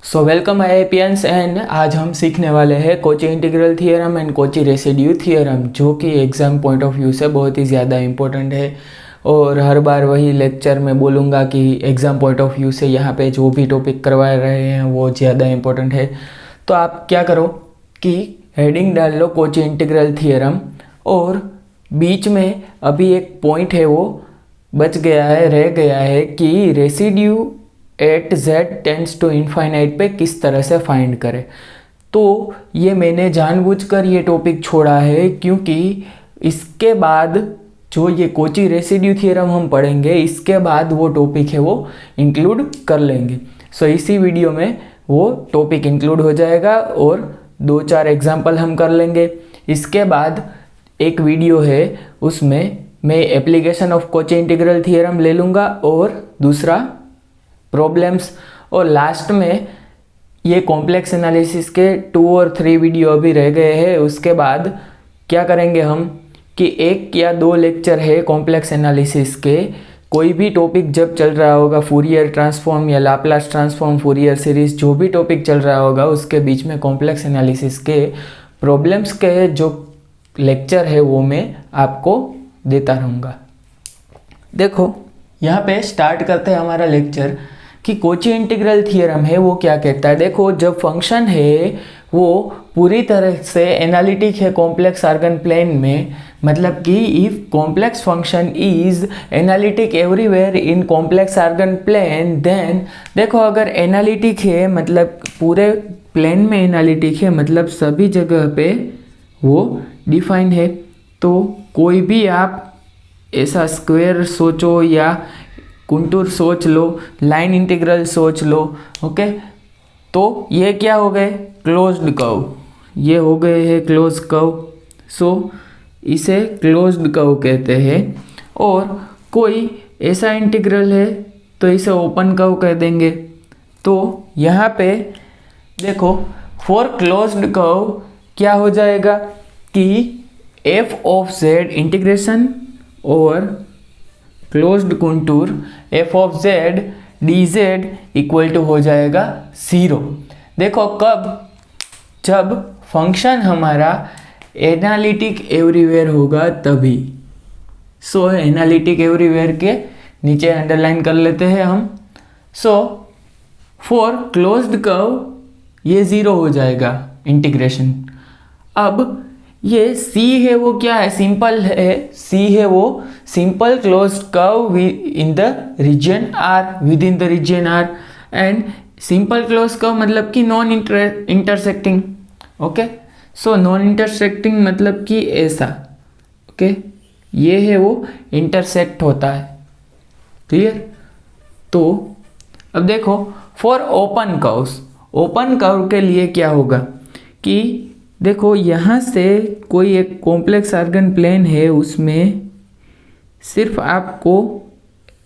So welcome आईआईपियंस and आज हम सीखने वाले हैं Cauchy integral theorem and Cauchy residue theorem, जो कि एग्ज़ाम पॉइंट ऑफ व्यू से बहुत ही ज़्यादा इंपॉर्टेंट है। और हर बार वही लेक्चर में बोलूँगा कि एग्ज़ाम पॉइंट ऑफ व्यू से यहाँ पे जो भी टॉपिक करवा रहे हैं वो ज़्यादा इंपॉर्टेंट है। तो आप क्या करो कि हेडिंग डाल लो कॉची इंटीग्रल थियरम, और बीच में अभी एक पॉइंट है वो बच गया है, रह गया है कि residue at z tends to infinite पे किस तरह से फाइंड करें। तो ये मैंने जानबूझकर ये टॉपिक छोड़ा है क्योंकि इसके बाद जो ये कॉची रेसिड्यू थ्योरम हम पढ़ेंगे, इसके बाद वो टॉपिक है वो इंक्लूड कर लेंगे। सो इसी वीडियो में वो टॉपिक इंक्लूड हो जाएगा और 2-4 एग्जाम्पल हम कर लेंगे। इसके बाद एक वीडियो है, उसमें मैं application of Cauchy integral theorem ले लूँगा और दूसरा प्रॉब्लम्स, और लास्ट में ये कॉम्प्लेक्स एनालिसिस के 2 और 3 वीडियो अभी रह गए हैं। उसके बाद क्या करेंगे हम कि 1 या 2 लेक्चर है कॉम्प्लेक्स एनालिसिस के, कोई भी टॉपिक जब चल रहा होगा, फूरियर ट्रांसफॉर्म या लाप्लास ट्रांसफॉर्म, फूरियर सीरीज, जो भी टॉपिक चल रहा होगा उसके बीच में कॉम्प्लेक्स एनालिसिस के प्रॉब्लम्स के जो लेक्चर है वो मैं आपको देता रहूँगा। देखो यहाँ पे स्टार्ट करते हैं हमारा लेक्चर कि कॉची इंटीग्रल थ्योरम है वो क्या कहता है। देखो, जब फंक्शन है वो पूरी तरह से एनालिटिक है कॉम्प्लेक्स आर्गन प्लेन में, मतलब कि if complex function is analytic everywhere in complex Argand plane, then देखो अगर एनालिटिक है मतलब पूरे प्लेन में एनालिटिक है, मतलब सभी जगह पे वो डिफाइन है। तो कोई भी आप ऐसा स्क्वायर सोचो या कंटूर सोच लो, लाइन इंटीग्रल सोच लो, ओके। तो ये क्या हो गए, क्लोज्ड कर्व, ये हो गए हैं क्लोज कर्व। सो इसे क्लोज्ड कर्व कहते हैं। और कोई ऐसा इंटीग्रल है तो इसे ओपन कर्व कह देंगे। तो यहाँ पे देखो फॉर क्लोज्ड कर्व क्या हो जाएगा कि f ऑफ z इंटीग्रेशन और closed contour f of z dz equal to हो जाएगा 0। देखो कब, जब फंक्शन हमारा एनालिटिक एवरीवेयर होगा तभी। सो एनालिटिक एवरीवेयर के नीचे अंडरलाइन कर लेते हैं हम। सो फॉर क्लोज्ड कर्व ये 0 हो जाएगा इंटीग्रेशन। अब ये C है वो क्या है, सिंपल है। C है वो simple closed curve in the region R, within the region R, and simple closed curve मतलब कि non intersecting, okay. So non intersecting मतलब कि ऐसा, ओके, ये है वो इंटरसेक्ट होता है, क्लियर। तो अब देखो for open curves, open curve के लिए क्या होगा कि देखो यहाँ से कोई एक कॉम्प्लेक्स आर्गन प्लेन है, उसमें सिर्फ आपको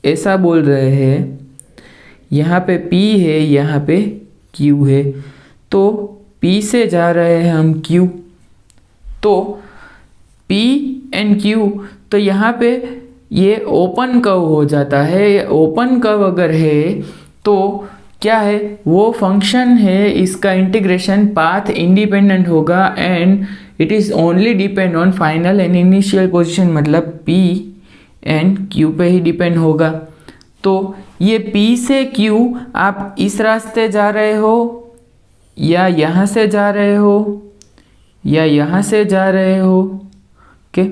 ऐसा बोल रहे हैं, यहाँ पे P है, यहाँ पे Q है, तो P से जा रहे हैं हम Q, तो P एंड Q, तो यहाँ पे ये ओपन कर्व हो जाता है। ओपन कर्व अगर है तो क्या है, वो फंक्शन है, इसका इंटीग्रेशन पाथ इंडिपेंडेंट होगा and it is only depend on final and initial position, मतलब P एंड Q पे ही डिपेंड होगा। तो ये P से Q आप इस रास्ते जा रहे हो या यहाँ से जा रहे हो या यहाँ से जा रहे हो, ओके,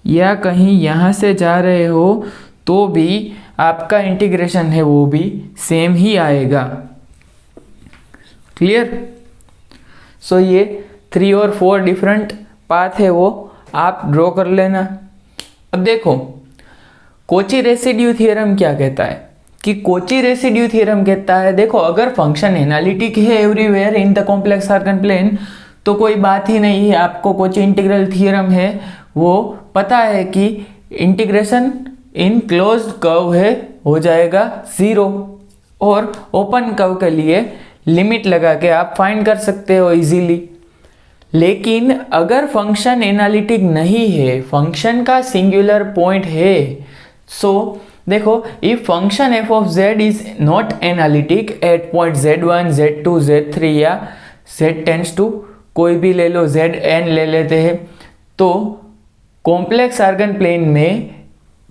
या कहीं यहाँ से जा रहे हो, तो भी आपका इंटीग्रेशन है वो भी सेम ही आएगा, क्लियर। सो ये 3 और 4 डिफरेंट पाथ है वो आप ड्रॉ कर लेना। अब देखो कॉची रेसिड्यू थ्योरम क्या कहता है कि कॉची रेसिड्यू थ्योरम कहता है, देखो अगर फंक्शन एनालिटिक है everywhere in the complex Argand plane तो कोई बात ही नहीं है, आपको कॉची इंटीग्रल थ्योरम है वो पता है कि इंटीग्रेशन इन क्लोज्ड कर्व है हो जाएगा 0, और ओपन कर्व के लिए लिमिट लगा के आप फाइंड कर सकते हो इजीली। लेकिन अगर फंक्शन एनालिटिक नहीं है, फंक्शन का सिंगुलर पॉइंट है, सो देखो, if function f of z is not analytic at point z1 z2 z3 या z टेंड्स टू, कोई भी ले लो, zn ले लेते हैं, तो कॉम्प्लेक्स आर्गन प्लेन में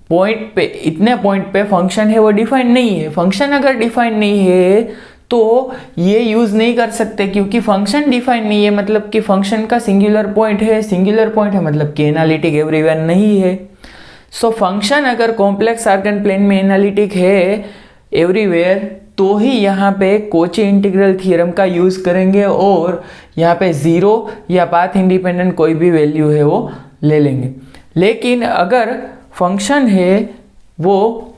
पॉइंट पे, इतने पॉइंट पे फंक्शन है वो डिफाइन नहीं है। फंक्शन अगर डिफाइन नहीं है तो ये यूज नहीं कर सकते, क्योंकि फंक्शन डिफाइन नहीं है मतलब कि फंक्शन का सिंगुलर पॉइंट है, सिंगुलर पॉइंट है मतलब कि एनालिटिक एवरीवेयर नहीं है। सो फंक्शन अगर कॉम्प्लेक्स आर्गन प्लेन में एनालिटिक है एवरीवेयर, तो ही यहाँ पे कॉची इंटीग्रल थ्योरम का यूज करेंगे और यहाँ पे जीरो या पाथ इंडिपेंडेंट कोई भी वैल्यू है वो ले लेंगे। लेकिन अगर फंक्शन है वो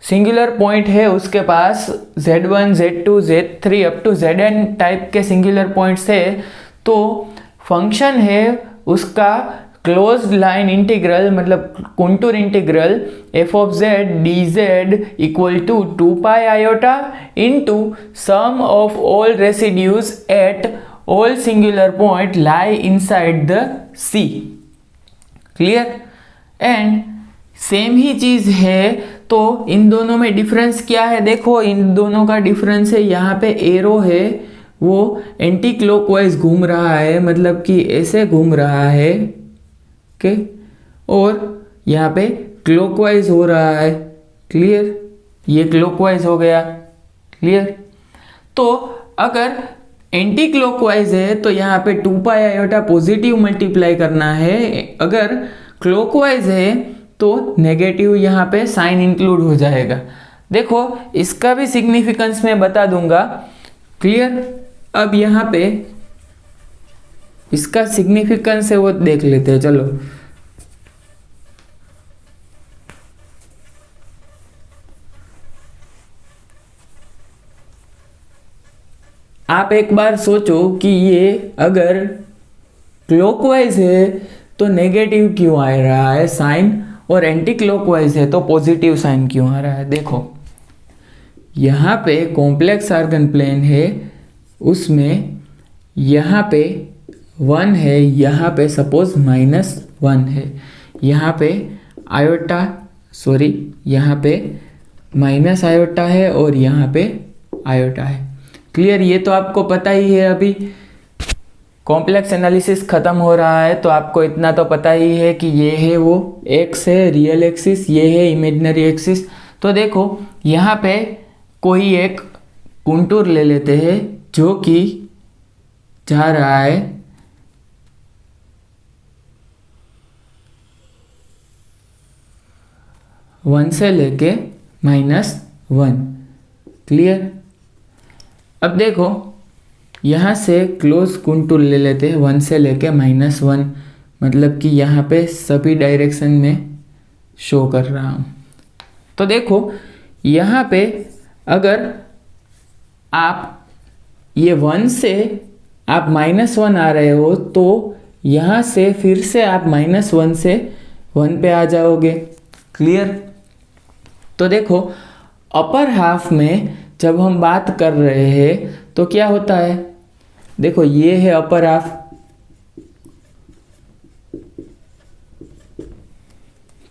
सिंगुलर पॉइंट है, उसके पास z1 z2 z3 up to zn type के सिंगुलर पॉइंट्स है, तो फंक्शन है उसका क्लोज्ड लाइन इंटीग्रल मतलब contour integral f of z dz equal to 2 pi iota into sum of all residues at all singular point lie inside the C। Clear? And same ही चीज है, तो इन दोनों में डिफरेंस क्या है? देखो, इन दोनों का डिफरेंस है, यहाँ पे एरो है वो एंटी क्लॉकवाइज घूम रहा है, मतलब कि ऐसे घूम रहा है, ओके, और यहाँ पे क्लॉकवाइज हो रहा है। क्लियर? ये क्लॉकवाइज हो गया। क्लियर? तो अगर एंटी क्लॉकवाइज है तो यहाँ पे 2 पाई आयोटा पॉजिटिव मल्टीप्लाई करना है, अगर क्लॉकवाइज है तो नेगेटिव यहाँ पे साइन इंक्लूड हो जाएगा। देखो, इसका भी सिग्निफिकेंस मैं बता दूंगा। क्लियर? अब यहाँ पे इसका सिग्निफिकेंस है वो देख लेते हैं। चलो, आप एक बार सोचो कि ये अगर क्लॉकवाइज है तो नेगेटिव क्यों आ रहा है साइन, और एंटी क्लॉकवाइज है तो पॉजिटिव साइन क्यों आ रहा है? देखो, यहाँ पे कॉम्प्लेक्स आर्गन प्लेन है, उसमें यहाँ पे 1 है, यहाँ पे सपोज -1 है, यहाँ पे आयोटा, सॉरी, यहाँ पे माइनस आयोटा है और यहाँ पे आयोटा है। क्लियर? ये तो आपको पता ही है। अभी कॉम्प्लेक्स एनालिसिस खत्म हो रहा है तो आपको इतना तो पता ही है कि ये है वो एक्स है रियल एक्सिस, ये है इमेजिनरी एक्सिस। तो देखो, यहाँ पे कोई एक कंटूर ले लेते हैं जो कि जा रहा है वन से लेके -1। क्लियर? अब देखो, यहाँ से क्लोज कंटूर ले लेते हैं 1 से लेके -1, मतलब कि यहाँ पे सभी डायरेक्शन में शो कर रहा हूँ। तो देखो, यहाँ पे अगर आप ये 1 से आप -1 आ रहे हो तो यहाँ से फिर से आप -1 से 1 पे आ जाओगे। क्लियर? तो देखो, अपर हाफ में जब हम बात कर रहे हैं तो क्या होता है? देखो, ये है अपर हाफ,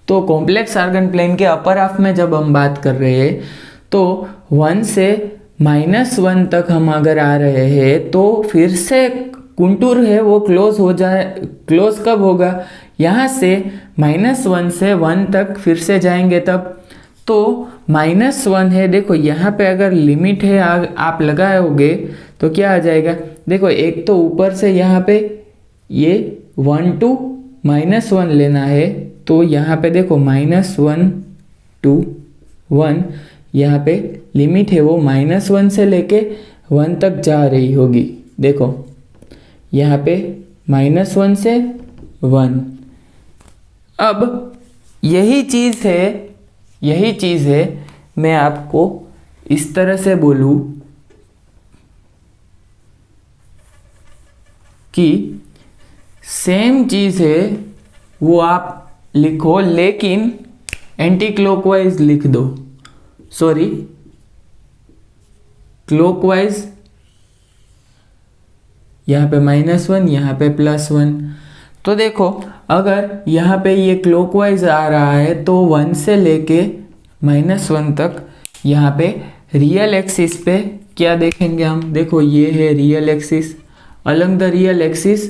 तो कॉम्प्लेक्स आर्गन प्लेन के अपर हाफ में जब हम बात कर रहे हैं तो 1 से -1 तक हम अगर आ रहे हैं तो फिर से कंटूर है वो क्लोज हो जाए। क्लोज कब होगा? यहाँ से -1 से 1 तक फिर से जाएंगे तब। तो -1 है, देखो यहाँ पे अगर लिमिट है आप लगाओगे तो क्या आ जाएगा? देखो, एक तो ऊपर से यहाँ पे ये 1 to -1 लेना है, तो यहाँ पे देखो -1 to 1, यहाँ पे लिमिट है वो -1 से लेके 1 तक जा रही होगी। देखो, यहाँ पे -1 से 1। अब यही चीज़ है, मैं आपको इस तरह से बोलूँ कि सेम चीज़ है वो आप लिखो, लेकिन एंटी क्लॉकवाइज लिख दो, सॉरी क्लॉकवाइज, यहाँ पे -1 यहाँ पे +1। तो देखो अगर यहाँ पे ये क्लॉकवाइज आ रहा है तो 1 से लेके -1 तक यहाँ पे रियल एक्सिस पे क्या देखेंगे हम, देखो ये है real axis. Along the real axis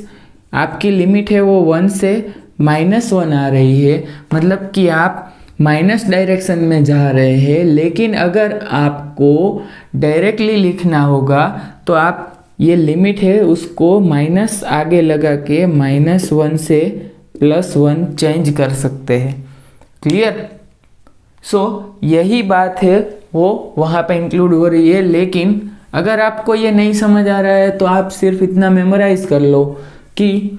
आपकी लिमिट है वो 1 से -1 आ रही है, मतलब कि आप माइनस डायरेक्शन में जा रहे हैं। लेकिन अगर आपको डायरेक्टली लिखना होगा तो आप ये लिमिट है उसको माइनस आगे लगा के -1 से +1 चेंज कर सकते हैं। क्लियर? सो यही बात है वो वहाँ पे इंक्लूड हो रही है। लेकिन अगर आपको ये नहीं समझ आ रहा है तो आप सिर्फ इतना मेमोराइज कर लो कि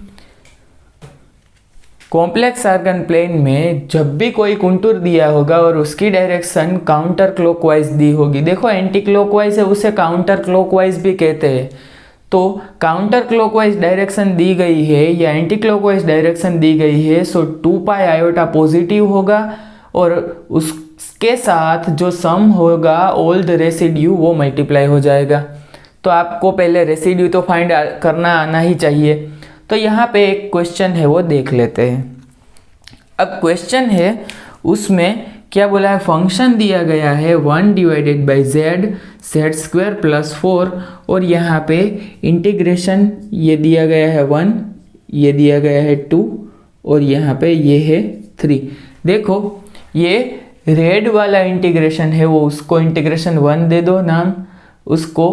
कॉम्प्लेक्स आर्गन प्लेन में जब भी कोई कंटूर दिया होगा और उसकी डायरेक्शन काउंटर क्लॉकवाइज दी होगी, देखो एंटी क्लॉकवाइज है उसे काउंटर क्लॉकवाइज भी कहते हैं, तो काउंटर क्लॉकवाइज डायरेक्शन दी गई है या एंटी क्लॉकवाइज डायरेक्शन दी गई है, सो 2π आयोटा पॉजिटिव होगा और उसके साथ जो सम होगा ऑल द रेसिड्यू वो मल्टीप्लाई हो जाएगा। तो आपको पहले रेसिड्यू तो फाइंड करना आना ही चाहिए। तो यहाँ पे एक क्वेश्चन है वो देख लेते हैं। अब क्वेश्चन है उसमें क्या बोला है, फंक्शन दिया गया है 1/z z² + 4 और यहाँ पे इंटीग्रेशन ये दिया गया है 1, ये दिया गया है 2 और यहाँ पे ये है 3। देखो ये रेड वाला इंटीग्रेशन है वो उसको इंटीग्रेशन 1 दे दो नाम, उसको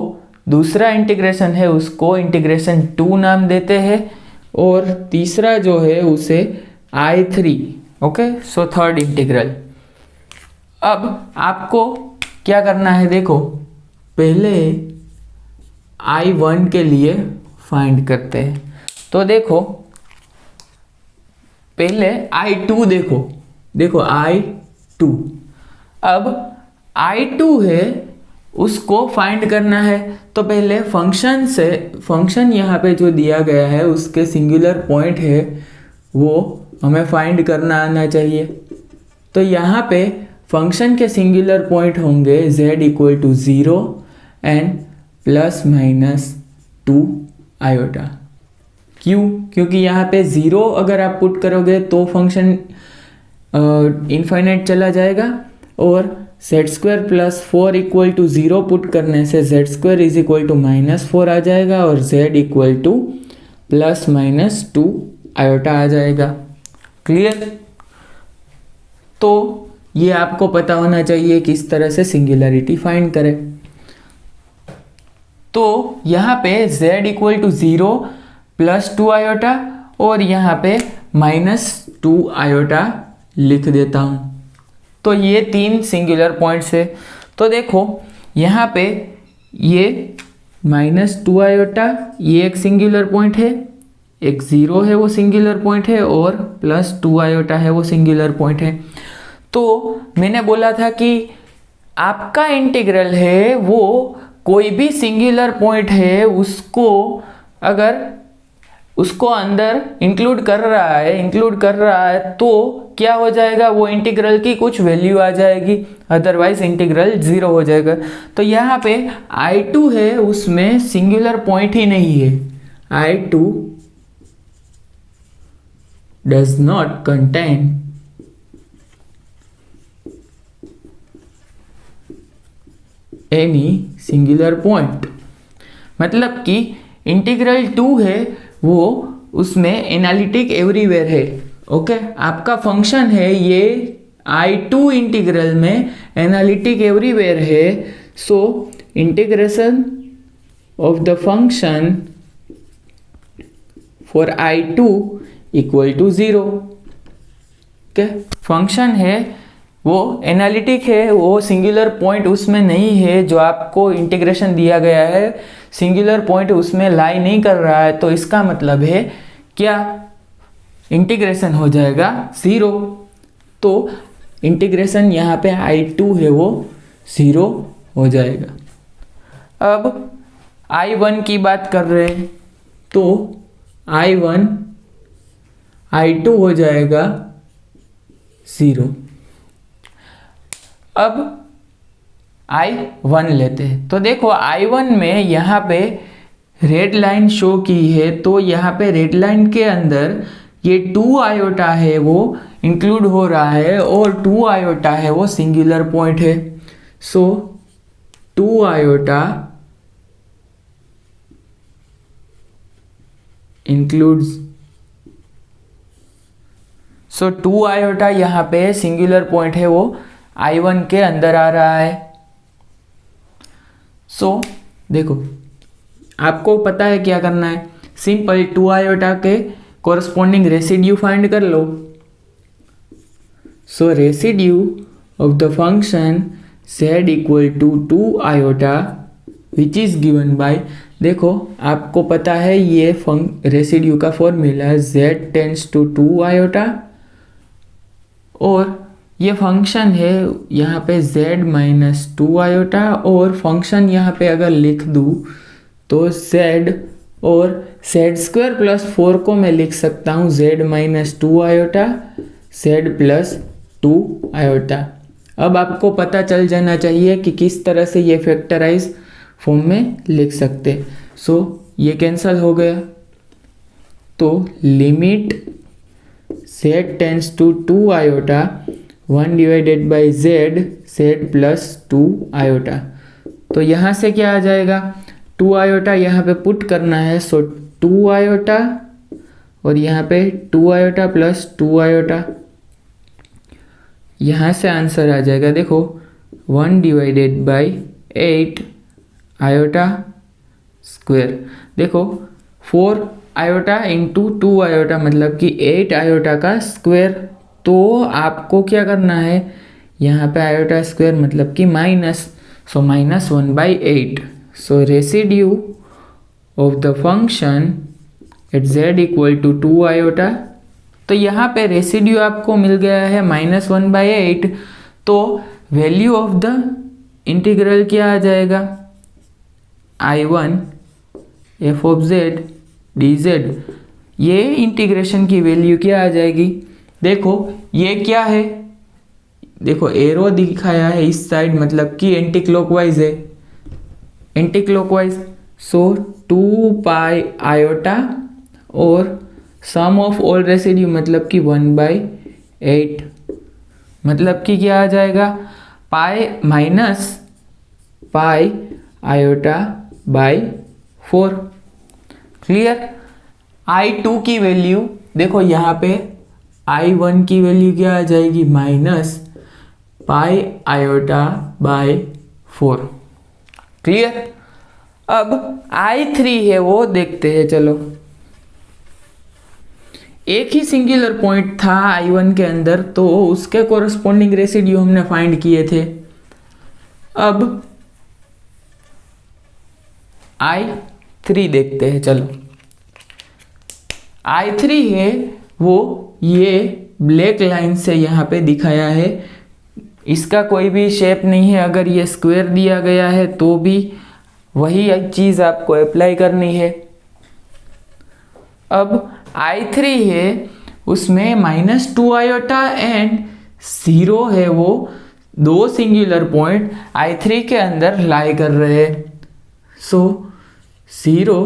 दूसरा इंटीग्रेशन है उसको इंटीग्रेशन 2 नाम देते हैं और तीसरा जो है उसे I3। Okay, so third integral. अब आपको क्या करना है, देखो पहले I1 के लिए फाइंड करते हैं। तो देखो पहले I2 देखो I2। अब I2 है उसको फाइंड करना है तो पहले फंक्शन यहाँ पे जो दिया गया है उसके सिंगुलर पॉइंट है वो हमें फाइंड करना आना चाहिए। तो यहाँ पे फंक्शन के सिंगुलर पॉइंट होंगे z = 0 एंड ±2 आयोटा। क्यों? क्योंकि यहाँ पे 0 अगर आप पुट करोगे तो फंक्शन इनफाइनाइट चला जाएगा और z² + 4 = 0 पुट करने से z² = -4 आ जाएगा और z = ±2 आयोटा आ जाएगा। क्लियर? तो ये आपको पता होना चाहिए किस तरह से सिंगुलरिटी फाइंड करें। तो यहाँ पे z = 0 +2 आयोटा और यहाँ पे -2 आयोटा लिख देता हूँ। तो ये 3 सिंगुलर पॉइंट्स है। तो देखो यहाँ पे ये -2 आयोटा ये एक सिंगुलर पॉइंट है, एक 0 है वो सिंगुलर पॉइंट है और +2 आयोटा है वो सिंगुलर पॉइंट है। तो मैंने बोला था कि आपका इंटीग्रल है वो कोई भी सिंगुलर पॉइंट है उसको अगर उसको अंदर इंक्लूड कर रहा है तो क्या हो जाएगा, वो इंटीग्रल की कुछ वैल्यू आ जाएगी, अदरवाइज इंटीग्रल 0 हो जाएगा। तो यहाँ पे I2 है उसमें सिंगुलर पॉइंट ही नहीं है, I2 does not contain any singular point, मतलब कि इंटीग्रल 2 है वो उसमें एनालिटिक एवरीवेयर है। ओके, आपका फंक्शन है ये I2 इंटीग्रल में एनालिटिक एवरीवेयर है। So integration of the function for I2 = 0। Okay, function है वो एनालिटिक है, वो सिंगुलर पॉइंट उसमें नहीं है, जो आपको इंटीग्रेशन दिया गया है सिंगुलर पॉइंट उसमें लाई नहीं कर रहा है। तो इसका मतलब है क्या, इंटीग्रेशन हो जाएगा 0। तो इंटीग्रेशन यहाँ पे I2 है वो 0 हो जाएगा। अब I1 की बात कर रहे हैं तो I2 हो जाएगा 0। अब I1 लेते हैं तो देखो I1 में यहाँ पे रेड लाइन शो की है, तो यहाँ पे रेड लाइन के अंदर ये 2 आयोटा है वो इंक्लूड हो रहा है और 2 आयोटा है वो सिंगुलर पॉइंट है। सो 2 आयोटा इंक्लूड्स, सो 2 आयोटा यहाँ पे सिंगुलर पॉइंट है वो I1 के अंदर आ रहा है। सो देखो आपको पता है क्या करना है, सिंपल 2 आयोटा के कोरस्पॉन्डिंग रेसिड्यू फाइंड कर लो। So residue of the function z equal to 2 iota which is given by, देखो आपको पता है ये रेसिड्यू का formula z tends to 2 iota और ये फंक्शन है यहाँ पे z माइनस 2 आयोटा और फंक्शन यहाँ पे अगर लिख दूँ तो z और z स्क्वायर प्लस 4 को मैं लिख सकता हूँ z minus 2 iota z plus 2 iota. अब आपको पता चल जाना चाहिए कि किस तरह से ये फैक्टराइज फॉर्म में लिख सकते। सो ये कैंसल हो गया, तो limit z tends to 2 iota 1 divided by z plus 2 iota. तो यहाँ से क्या आ जाएगा, 2 आयोटा यहाँ पे पुट करना है। सो 2 आयोटा और यहाँ पे 2 आयोटा प्लस 2 आयोटा, यहाँ से आंसर आ जाएगा देखो 1 डिवाइडेड बाई 8 आयोटा स्क्वायर। देखो 4 आयोटा इंटू 2 आयोटा मतलब कि 8 आयोटा का स्क्वायर। तो आपको क्या करना है, यहाँ पे आयोटा स्क्वायर मतलब कि minus, so minus 1/8। So residue of the function at z equal to 2 iota, तो यहाँ पे रेसिड्यू आपको मिल गया है माइनस 1/8। तो वैल्यू ऑफ द इंटीग्रल क्या आ जाएगा, I1 f of z dz। ये इंटीग्रेशन की वैल्यू क्या आ जाएगी, देखो ये क्या है, देखो एरो दिखाया है इस साइड मतलब कि एंटी क्लॉकवाइज है, एंटी क्लॉकवाइज। सो 2 पाई आयोटा और सम ऑफ ऑल रेसिड्यू मतलब कि 1/8 मतलब कि क्या आ जाएगा, pi minus pi iota by 4। Clear. I2 की वैल्यू देखो यहाँ पे I1 की वैल्यू क्या आ जाएगी, minus pi iota by 4। Clear. अब I3 है वो देखते हैं। चलो एक ही सिंगुलर पॉइंट था I1 के अंदर, तो उसके कोरस्पॉन्डिंग रेसिड्यू हमने फाइंड किए थे। अब I3 देखते हैं। चलो I3 है वो ये ब्लैक लाइन से यहाँ पे दिखाया है, इसका कोई भी शेप नहीं है। अगर ये स्क्वायर दिया गया है तो भी वही चीज़ आपको अप्लाई करनी है। अब I3 है उसमें माइनस 2 आयोटा एंड 0 है, वो दो सिंगुलर पॉइंट I3 के अंदर लाई कर रहे हैं। सो 0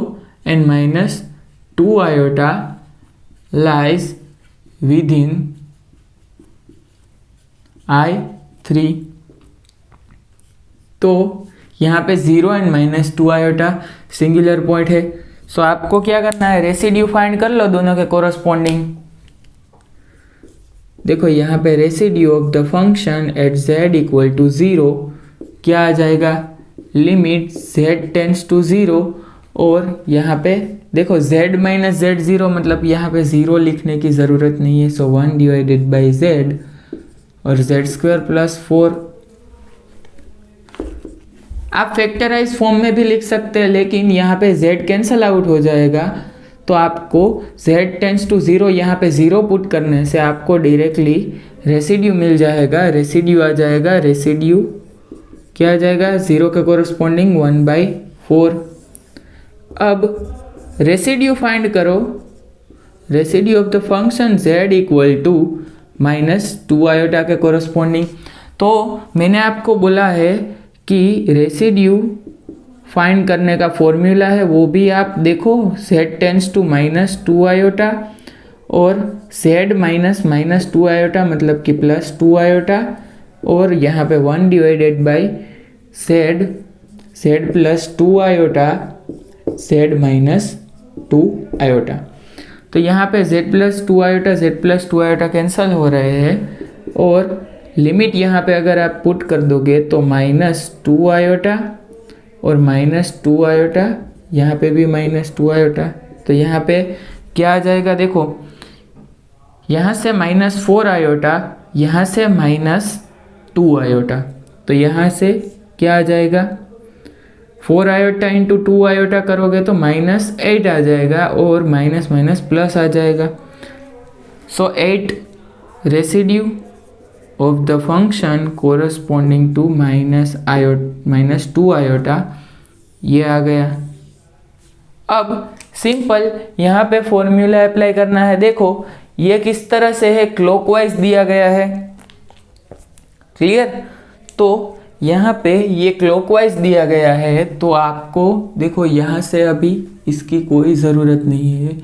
and minus 2 iota lies with in I3। तो यहाँ पे 0 and minus 2 iota singular point है। सो आपको क्या करना है, रेसिड्यू फाइंड कर लो दोनों के कोरस्पॉन्डिंग। देखो यहाँ पे residue of the function at z equal to 0 क्या आ जाएगा, लिमिट z टेंड्स टू 0 और यहाँ पे देखो z माइनस z0 मतलब यहाँ पे 0 लिखने की ज़रूरत नहीं है। सो 1 डिवाइडेड बाई z और z स्क्वायर प्लस 4। आप फैक्टराइज फॉर्म में भी लिख सकते हैं, लेकिन यहाँ पे z कैंसल आउट हो जाएगा। तो आपको z टेंड्स टू 0 यहाँ पे 0 पुट करने से आपको डायरेक्टली रेसिड्यू मिल जाएगा। रेसिड्यू आ जाएगा, रेसिड्यू क्या आ जाएगा, 0 के कोरस्पॉन्डिंग 1/4। अब रेसिड्यू फाइंड करो, residue of the function z equal to minus 2 iota के कोरस्पॉन्डिंग। तो मैंने आपको बोला है कि रेसिड्यू फाइंड करने का फॉर्मूला है वो भी आप देखो, z tends to minus 2 iota और z माइनस माइनस 2 आयोटा मतलब कि प्लस 2 आयोटा, और यहाँ पे 1 divided by z plus 2 iota z minus 2 iota. तो यहाँ पे z प्लस 2 आयोटा कैंसिल हो रहे हैं, और लिमिट यहाँ पे अगर आप पुट कर दोगे तो -2 आयोटा और -2 आयोटा, यहाँ पे भी -2 आयोटा। तो यहाँ पे क्या आ जाएगा, देखो यहाँ से -4 आयोटा, यहाँ से -2 आयोटा, तो यहाँ से क्या आ जाएगा, 4 आयोटा इंटू 2 आयोटा करोगे तो -8 आ जाएगा, और माइनस माइनस प्लस आ जाएगा। So 8 residue of the function corresponding to -2 iota, ये आ गया। अब सिंपल यहाँ पे फॉर्मूला अप्लाई करना है। देखो ये किस तरह से है, क्लॉकवाइज दिया गया है, क्लियर। तो यहाँ पे ये क्लॉकवाइज दिया गया है, तो आपको देखो यहाँ से अभी इसकी कोई ज़रूरत नहीं है,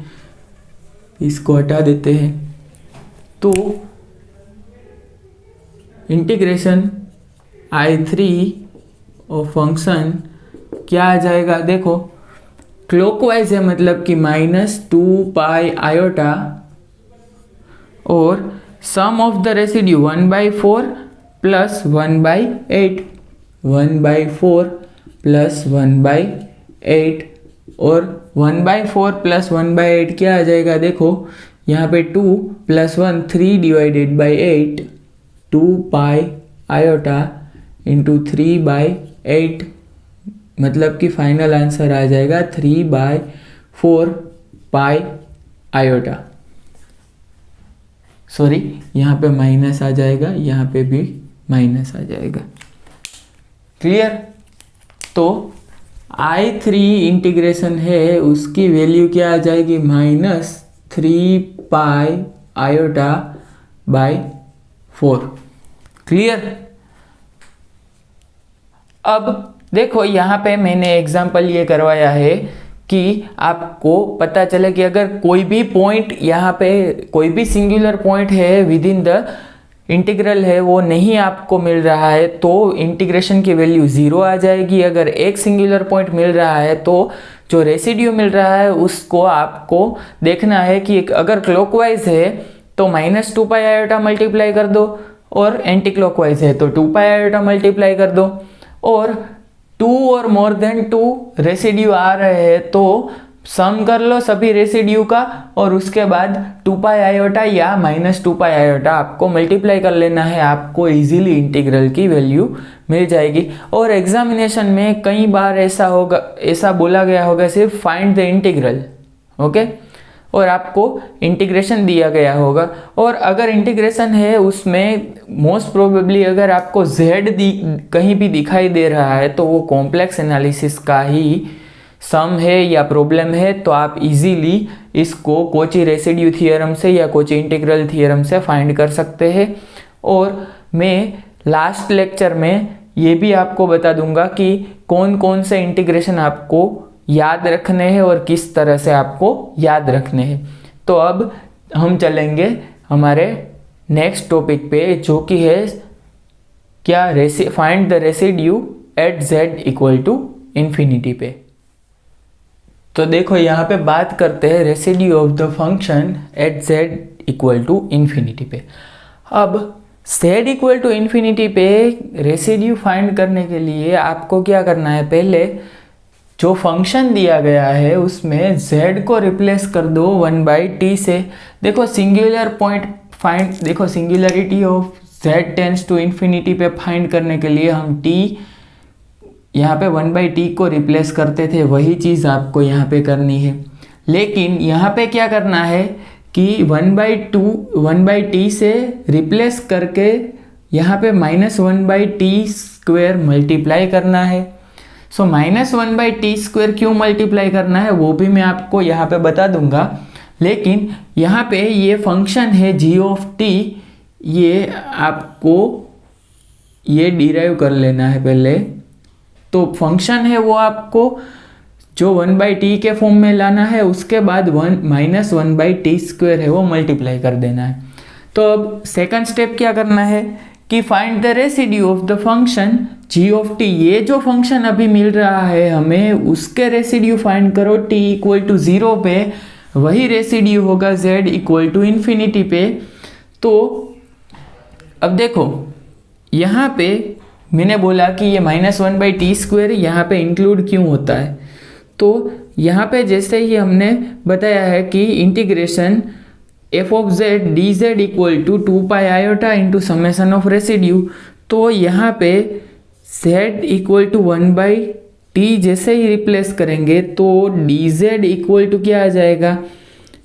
इसको हटा देते हैं। तो इंटीग्रेशन I3 और फंक्शन क्या आ जाएगा, देखो क्लॉकवाइज है मतलब कि -2 पाई आयोटा, और sum of the residue 1/4 plus 1/8, 1/4 plus 1/8, और 1/4 प्लस 1/8 क्या आ जाएगा, देखो यहाँ पे 2 + 1 3 divided by 8, 2 pi iota into 3/8, मतलब कि फाइनल आंसर आ जाएगा 3/4 पाई आयोटा। सॉरी, यहाँ पे माइनस आ जाएगा, यहाँ पे भी माइनस आ जाएगा, क्लियर। तो I3 इंटीग्रेशन है, उसकी वैल्यू क्या आ जाएगी, -3 पाई आयोटा बाई 4, क्लियर। अब देखो यहाँ पे मैंने एग्जाम्पल ये करवाया है कि आपको पता चले कि अगर कोई भी पॉइंट यहाँ पे कोई भी सिंगुलर पॉइंट है विद इन द इंटीग्रल है, वो नहीं आपको मिल रहा है तो इंटीग्रेशन की वैल्यू 0 आ जाएगी। अगर एक सिंगुलर पॉइंट मिल रहा है तो जो रेसिड्यू मिल रहा है उसको आपको देखना है कि अगर क्लॉकवाइज है तो -2 पाई आयोटा मल्टीप्लाई कर दो, और एंटी क्लॉकवाइज है तो 2 पाई आयोटा मल्टीप्लाई कर दो, और 2 और मोर देन 2 रेसिड्यू आ रहे हैं तो सम कर लो सभी रेसिड्यू का, और उसके बाद 2 पाई आयोटा या -2 पाई आयोटा आपको मल्टीप्लाई कर लेना है, आपको इजीली इंटीग्रल की वैल्यू मिल जाएगी। और एग्जामिनेशन में कई बार ऐसा बोला गया होगा सिर्फ फाइंड द इंटीग्रल, ओके, और आपको इंटीग्रेशन दिया गया होगा, और अगर इंटीग्रेशन है उसमें मोस्ट प्रोबेबली अगर आपको z कहीं भी दिखाई दे रहा है तो वो कॉम्प्लेक्स एनालिसिस का ही सम है या प्रॉब्लम है, तो आप इजीली इसको कोची रेसिड्यू थ्योरम से या कोची इंटीग्रल थ्योरम से फाइंड कर सकते हैं। और मैं लास्ट लेक्चर में ये भी आपको बता दूंगा कि कौन कौन से इंटीग्रेशन आपको याद रखने हैं और किस तरह से आपको याद रखने हैं। तो अब हम चलेंगे हमारे नेक्स्ट टॉपिक पे, जो कि है क्या, find the residue at z equal to infinity पे। तो देखो यहाँ पे बात करते हैं residue of the function at z equal to infinity पे। अब z इक्वल टू इन्फिनिटी पे रेसिड्यू फाइंड करने के लिए आपको क्या करना है, पहले जो फंक्शन दिया गया है उसमें z को रिप्लेस कर दो 1/t से। देखो सिंगुलर पॉइंट फाइंड, देखो singularity of z tends to infinity पे फाइंड करने के लिए हम t यहाँ पे 1/t को रिप्लेस करते थे, वही चीज़ आपको यहाँ पे करनी है। लेकिन यहाँ पे क्या करना है कि 1/t से रिप्लेस करके यहाँ पे -1/t² मल्टीप्लाई करना है। सो -1/t² क्यों मल्टीप्लाई करना है वो भी मैं आपको यहाँ पे बता दूंगा, लेकिन यहाँ पे ये फंक्शन है g, ये आपको ये डिराइव कर लेना है पहले। तो फंक्शन है वो आपको जो 1/t के फॉर्म में लाना है, उसके बाद -1/t² है वो मल्टीप्लाई कर देना है। तो अब सेकंड स्टेप क्या करना है कि find the residue of the function g(t). ये जो फंक्शन अभी मिल रहा है हमें, उसके रेसिड्यू फाइंड करो t = 0 पे, वही रेसिड्यू होगा z =∞ पे। तो अब देखो यहाँ पे मैंने बोला कि ये -1/t² यहाँ पे इंक्लूड क्यों होता है। तो यहाँ पे जैसे ही हमने बताया है कि integration f(z) dz = 2πi × summation of residue, तो यहाँ पे z = 1/t जैसे ही रिप्लेस करेंगे तो dz = क्या आ जाएगा,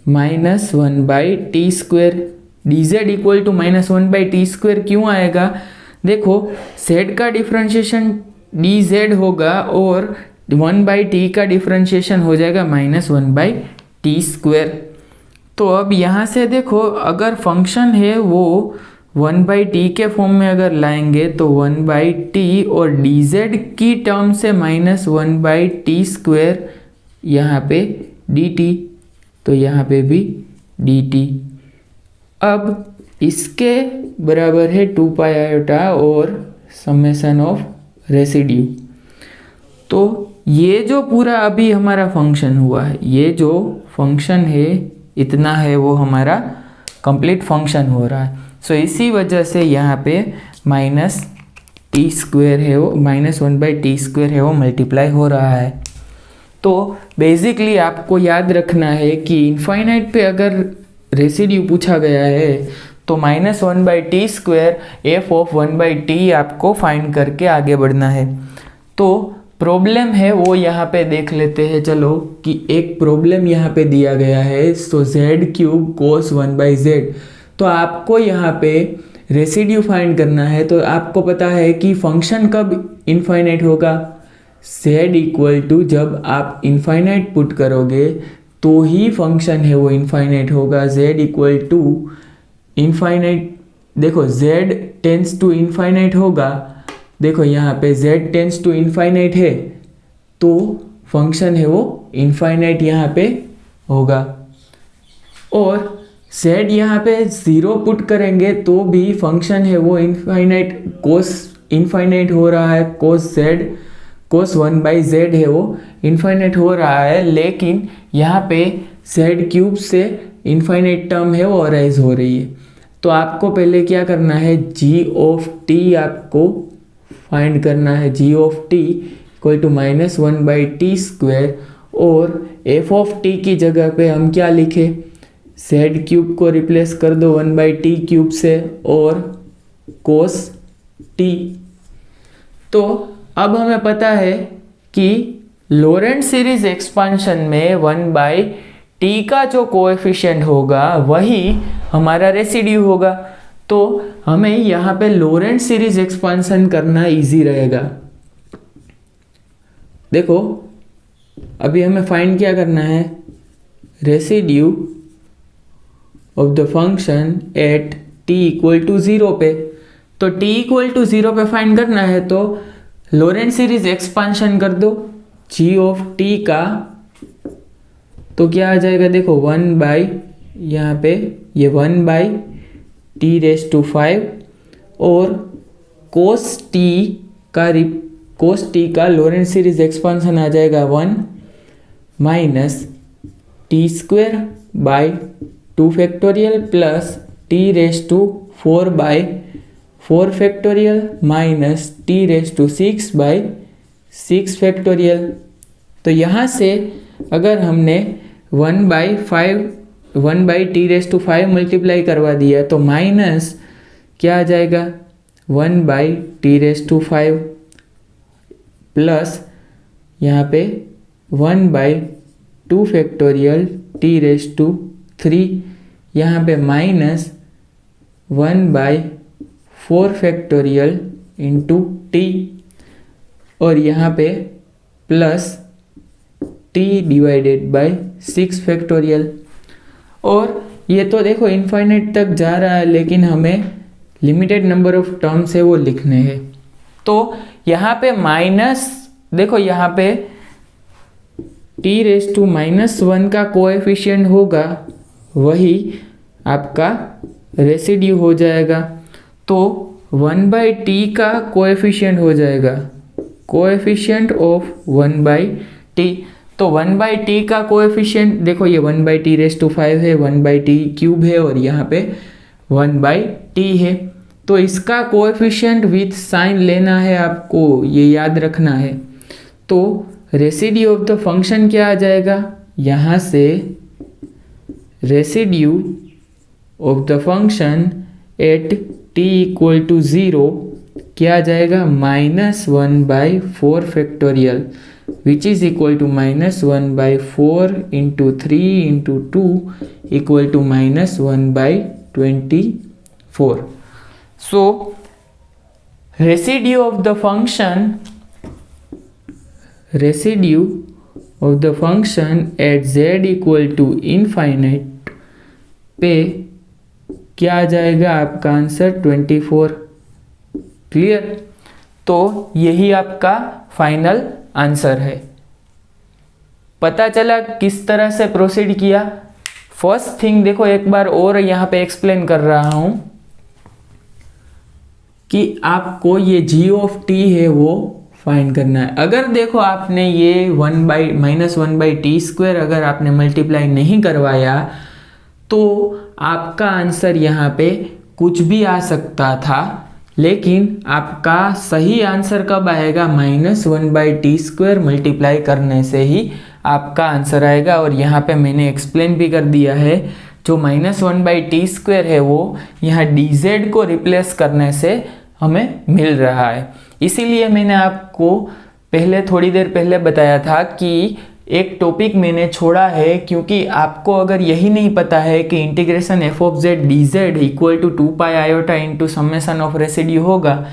-1/t²। dz = -1/t² क्यों आएगा, देखो z का डिफरेंशिएशन dz होगा और 1/t का डिफरेंशिएशन हो जाएगा -1/t²। तो अब यहाँ से देखो अगर फंक्शन है वो 1/t के फॉर्म में अगर लाएंगे तो 1/t और dz की टर्म से -1/t² यहाँ पे dt, तो यहाँ पे भी dt। अब इसके बराबर है 2πi और समेशन ऑफ रेसिड्यू। तो ये जो पूरा अभी हमारा फंक्शन हुआ है, ये जो फंक्शन है इतना है वो हमारा कंप्लीट फंक्शन हो रहा है। सो इसी वजह से यहाँ पे -t² है वो, -1/t² है वो मल्टीप्लाई हो रहा है। तो बेसिकली आपको याद रखना है कि इनफाइनाइट पे अगर रेसिड्यू पूछा गया है तो -1/t² f(1/t) आपको फाइंड करके आगे बढ़ना है। तो प्रॉब्लम है वो यहाँ पे देख लेते हैं चलो, कि एक प्रॉब्लम यहाँ पे दिया गया है। तो z³ cos 1/z, तो आपको यहाँ पे रेसिड्यू फाइंड करना है। तो आपको पता है कि फंक्शन कब इनफाइनाइट होगा, z जब आप इनफाइनाइट पुट करोगे तो ही फंक्शन है वो इनफाइनाइट होगा। z इनफाइनाइट, देखो z टेंस टू इनफाइनाइट होगा, देखो यहाँ पे z टेंस टू इनफाइनाइट है तो फंक्शन है वो इनफाइनाइट यहाँ पे होगा। और z यहाँ पे 0 पुट करेंगे तो भी फंक्शन है वो इनफाइनाइट, कोस इनफाइनाइट हो रहा है, cos 1/z है वो इनफाइनाइट हो रहा है, लेकिन यहाँ पे z³ से इनफाइनाइट टर्म है वो अराइज हो रही है। तो आपको पहले क्या करना है, g(t) आपको फाइंड करना है। g(t) = -1/t², और f(t) की जगह पे हम क्या लिखे, z³ को रिप्लेस कर दो 1/t³ से और cos t। तो अब हमें पता है कि लॉरेंट सीरीज एक्सपांशन में 1/t का जो कोएफिशिएंट होगा वही हमारा रेसिड्यू होगा। तो हमें यहाँ पे लॉरेंट सीरीज एक्सपांशन करना इजी रहेगा। देखो अभी हमें फाइंड क्या करना है, residue of the function at t = 0 पे। तो t = 0 पे फाइंड करना है तो लॉरेंट सीरीज एक्सपांशन कर दो g(t) का, तो क्या आ जाएगा, देखो 1/ यहाँ पे ये 1/t⁵ और cos t का लॉरेंट सीरीज एक्सपांशन आ जाएगा 1 - t²/2 plus t⁴/4 minus t⁶/6। तो यहाँ से अगर हमने 1/t⁵ मल्टीप्लाई करवा दिया तो माइनस क्या आ जाएगा, 1/t⁵ प्लस यहाँ पे 1/2 t⁵, यहाँ पे माइनस 1/4 इंटू t, और यहाँ पे प्लस t/6। और ये तो देखो इनफाइनाइट तक जा रहा है, लेकिन हमें लिमिटेड नंबर ऑफ टर्म्स है वो लिखने हैं। तो यहाँ पे माइनस, देखो यहाँ पे टी रेस टू -1 का कोएफिशिएंट होगा वही आपका रेसिड्यू हो जाएगा। तो 1/t का कोएफिशिएंट हो जाएगा, कोएफिशिएंट ऑफ 1/t। तो 1/t का कोएफिशिएंट देखो, ये 1/t रेस टू 5 है, 1/t क्यूब है और यहाँ पे 1/t है। तो इसका कोएफिशिएंट विथ साइन लेना है आपको, ये याद रखना है। तो रेसिड्यू ऑफ द फंक्शन क्या आ जाएगा, यहाँ से residue of the function at t equal to 0 क्या आ जाएगा, -1/4 factorial which is equal to -1/4 into 3 into 2 equal to -1/24। So residue of the function at z equal to infinite पे क्या आ जाएगा आपका आंसर 24। क्लियर। तो यही आपका फाइनल आंसर है। पता चला किस तरह से प्रोसीड किया। फर्स्ट थिंग देखो, एक बार और यहाँ पे एक्सप्लेन कर रहा हूं कि आपको ये g ऑफ t है वो फाइंड करना है। अगर देखो आपने ये -1/t² अगर आपने मल्टीप्लाई नहीं करवाया तो आपका आंसर यहाँ पे कुछ भी आ सकता था, लेकिन आपका सही आंसर कब आएगा, -1/t² मल्टीप्लाई करने से ही आपका आंसर आएगा। और यहाँ पे मैंने एक्सप्लेन भी कर दिया है, जो -1/t² है वो यहाँ dz को रिप्लेस करने से हमें मिल रहा है। इसीलिए मैंने आपको पहले थोड़ी देर पहले बताया था कि एक टॉपिक मैंने छोड़ा है, क्योंकि आपको अगर यही नहीं पता है कि integration f of z dz equal to 2π iota into summation of residue होगा,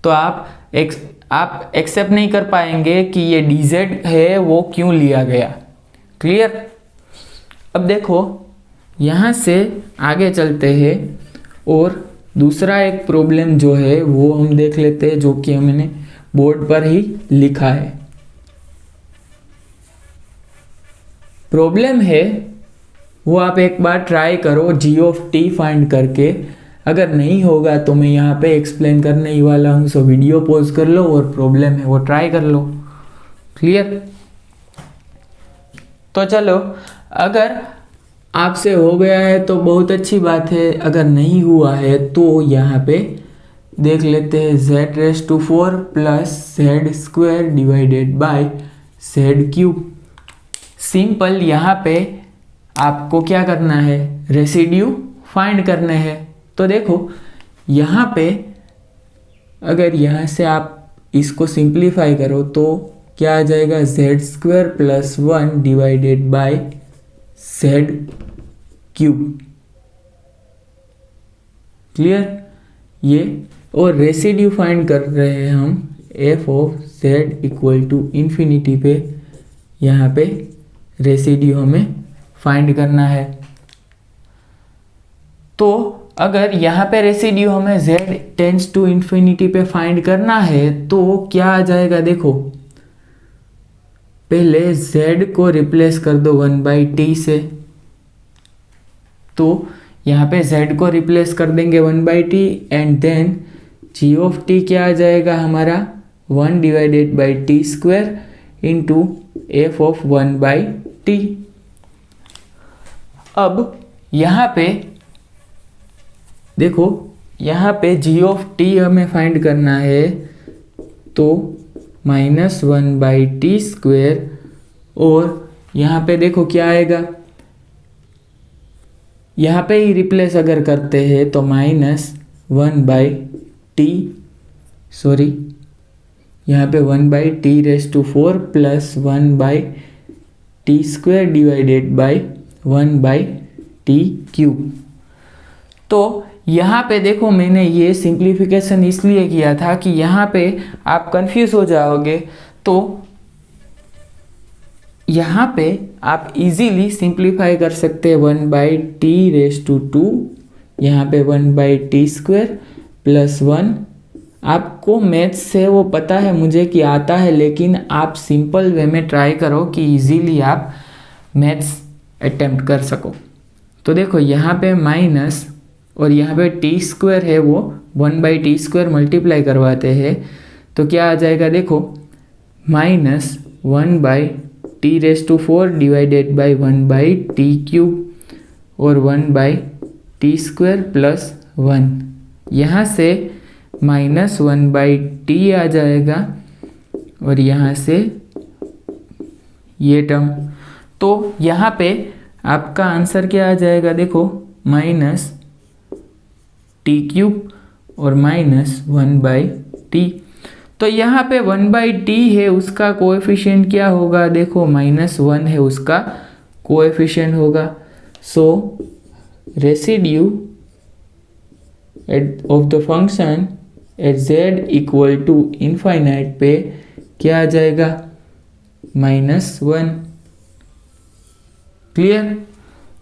तो आप एक्सेप्ट नहीं कर पाएंगे कि ये dz है वो क्यों लिया गया। क्लियर। अब देखो यहाँ से आगे चलते हैं और दूसरा एक प्रॉब्लम जो है वो हम देख लेते हैं, जो कि मैंने बोर्ड पर ही लिखा है। प्रॉब्लम है वो आप एक बार ट्राई करो g ऑफ t फाइंड करके। अगर नहीं होगा तो मैं यहाँ पे एक्सप्लेन करने ही वाला हूँ, सो वीडियो पॉज कर लो और प्रॉब्लम है वो ट्राई कर लो। क्लियर। तो चलो, अगर आपसे हो गया है तो बहुत अच्छी बात है, अगर नहीं हुआ है तो यहाँ पे देख लेते हैं z⁴ plus z² divided by z³। Simple. यहाँ पे आपको क्या करना है, रेसिड्यू फाइंड करने हैं। तो देखो यहाँ पे अगर यहाँ से आप इसको सिंप्लीफाई करो तो क्या आ जाएगा, z² plus 1 divided by z³। Clear. ये और रेसिड्यू फाइंड कर रहे हैं हम f of z equal to infinity पे, यहाँ पे रेसिड्यू हमें फाइंड करना है। तो अगर यहाँ पे रेसिड्यू हमें z टेंड्स टू इन्फिनिटी पे फाइंड करना है तो क्या आ जाएगा, देखो पहले z को रिप्लेस कर दो 1/t से। तो यहाँ पे z को रिप्लेस कर देंगे 1/t and then g of t क्या आ जाएगा हमारा 1 divided by t² into f of 1/t। अब यहाँ पे देखो, यहाँ पे g ऑफ t हमें फाइंड करना है, तो -1/t² और यहाँ पे देखो क्या आएगा, यहाँ पे ही रिप्लेस अगर करते हैं तो यहाँ पे 1/t⁴ plus 1/t² divided by 1/t³। तो यहाँ पे देखो मैंने ये सिंप्लीफिकेशन इसलिए किया था कि यहाँ पे आप कंफ्यूज हो जाओगे, तो यहाँ पे आप इजीली सिंप्लीफाई कर सकते हैं 1/t⁵ यहाँ पे 1/t² प्लस 1 आपको मैथ्स से वो पता है मुझे कि आता है, लेकिन आप सिंपल वे में ट्राई करो कि इजीली आप मैथ्स अटेम्प्ट कर सको। तो देखो यहाँ पे माइनस और यहाँ पे टी स्क्वायर है, वो 1/t² मल्टीप्लाई करवाते हैं तो क्या आ जाएगा, देखो -1/t⁴ डिवाइडेड बाई 1/t³ और 1/t² प्लस 1, यहाँ से -1/t आ जाएगा और यहाँ से ये टर्म। तो यहाँ पे आपका आंसर क्या आ जाएगा, देखो -t³ और -1/t। तो यहाँ पे 1/t है, उसका कोएफिशिएंट क्या होगा, देखो -1 है उसका कोएफिशिएंट होगा। So residue of the function at z equal to infinite पे क्या आ जाएगा, -1। क्लियर।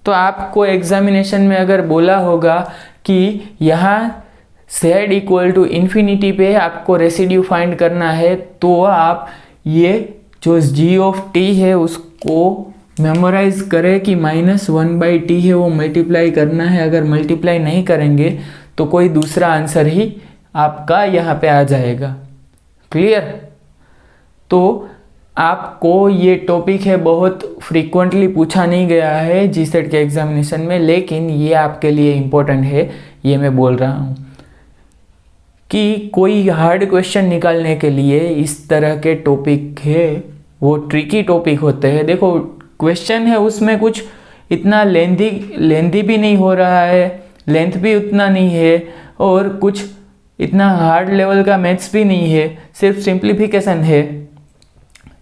तो आपको एग्जामिनेशन में अगर बोला होगा कि यहाँ z इक्वल टू इन्फिनिटी पे आपको रेसिड्यू फाइंड करना है, तो आप ये जो g(t) है उसको मेमोराइज करें कि -1/t है, वो मल्टीप्लाई करना है। अगर मल्टीप्लाई नहीं करेंगे तो कोई दूसरा आंसर ही आपका यहाँ पे आ जाएगा। क्लियर। तो आपको ये टॉपिक है बहुत फ्रीक्वेंटली पूछा नहीं गया है जीसेट के एग्जामिनेशन में, लेकिन ये आपके लिए इम्पोर्टेंट है, ये मैं बोल रहा हूँ कि कोई हार्ड क्वेश्चन निकालने के लिए इस तरह के टॉपिक है वो ट्रिकी टॉपिक होते हैं। देखो क्वेश्चन है उसमें कुछ इतना लेंथी भी नहीं हो रहा है, लेंथ भी उतना नहीं है, और कुछ इतना हार्ड लेवल का मैथ्स भी नहीं है, सिर्फ सिंप्लीफिकेशन है,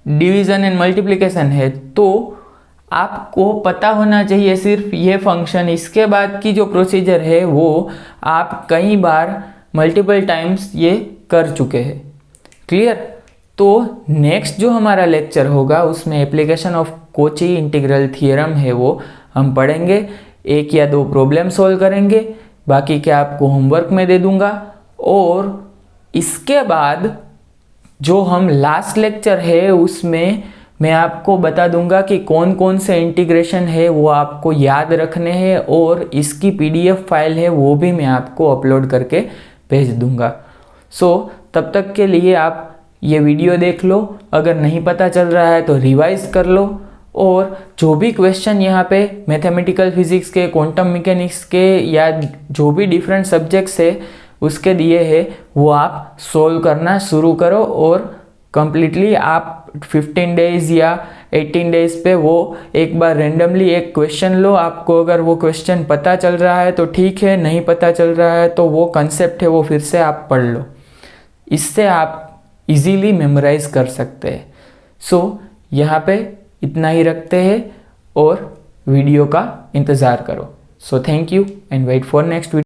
डिवीज़न एंड मल्टीप्लिकेशन है। तो आपको पता होना चाहिए सिर्फ ये फंक्शन, इसके बाद की जो प्रोसीजर है वो आप कई बार मल्टीपल टाइम्स ये कर चुके हैं। क्लियर। तो नेक्स्ट जो हमारा लेक्चर होगा उसमें application of Kochi integral theorem है वो हम पढ़ेंगे, 1 या 2 प्रॉब्लम सॉल्व करेंगे, बाकी क्या आपको होमवर्क में दे दूंगा। और इसके बाद जो हम लास्ट लेक्चर है उसमें मैं आपको बता दूंगा कि कौन कौन से इंटीग्रेशन है वो आपको याद रखने हैं, और इसकी PDF फाइल है वो भी मैं आपको अपलोड करके भेज दूंगा। सो तब तक के लिए आप ये वीडियो देख लो, अगर नहीं पता चल रहा है तो रिवाइज कर लो, और जो भी क्वेश्चन यहाँ पे मैथमेटिकल फिजिक्स के, क्वांटम मैकेनिक्स के या जो भी डिफरेंट सब्जेक्ट्स है उसके दिए हैं वो आप सोल्व करना शुरू करो, और कम्प्लीटली आप 15 डेज या 18 डेज पे वो एक बार रेंडमली एक क्वेश्चन लो। आपको अगर वो क्वेश्चन पता चल रहा है तो ठीक है, नहीं पता चल रहा है तो वो कंसेप्ट है वो फिर से आप पढ़ लो, इससे आप इजीली मेमोराइज कर सकते हैं। सो यहाँ पे इतना ही रखते हैं और वीडियो का इंतज़ार करो। So thank you and wait for next video.